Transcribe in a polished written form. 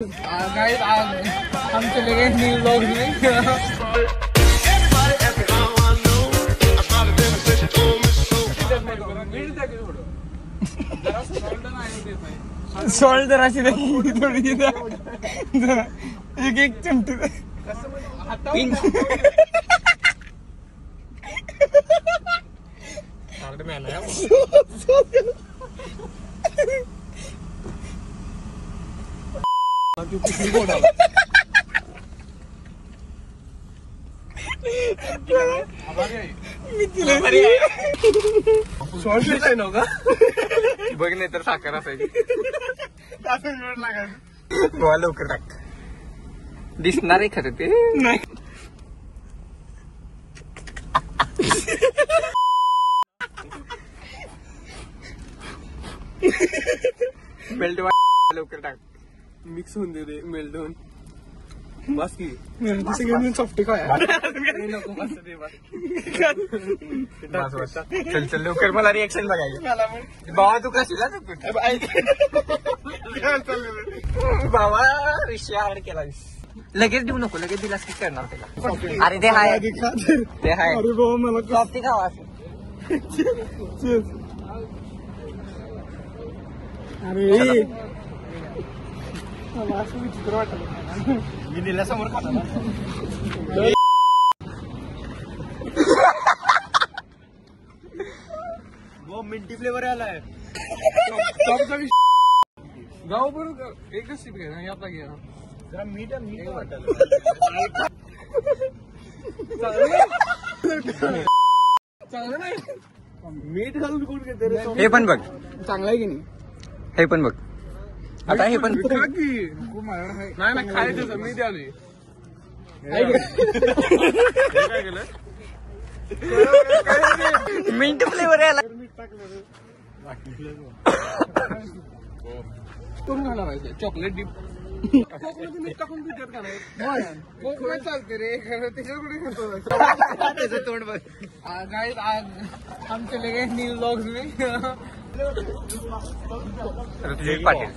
Guys आज हम चले गए न्यू व्लॉग में। सॉल्ट जरा सी थोड़ी एक एक चमचे बघ नाही तर साखर असायची लवकर टाक दिसणार आहे खरं ते नाही मेल्ट लवकर टाक मिक्स होऊन दे रे मेल्ट होऊन बस की सॉफ्टी काय नको बस दे चल चल लवकर मला रिएक्शन बघायचं बाबा तू कशीला बाबा रिक्षा ऍड केला लगेच देऊ नको लगेच दिलास की करणार त्याला अरे ते हाय ते हाय सॉफ्टी खावा अरे विचित्र वाटत मी दिल्यासमोर खाता वो मिंटी फ्लेवर आलाय गाव बरोबर एकच सीट घ्या आपला घ्या जरा मीठ मीठ वाटत चांगलं नाही मीठ घालून कोण घेते हे पण बघ चांगलं आहे की नाही हे पण बघ आता हे पण नाही ना खायचं मी द्यालोय काय केलं मिंट फ्लेवर याला करून घाला पाहिजे चॉकलेट डिप टाकून पितात का नाही चालते रे त्याच्याकडे त्याचं तोंड बघ गाइस आज हम चले गए न्यू व्लॉग्स में पाटील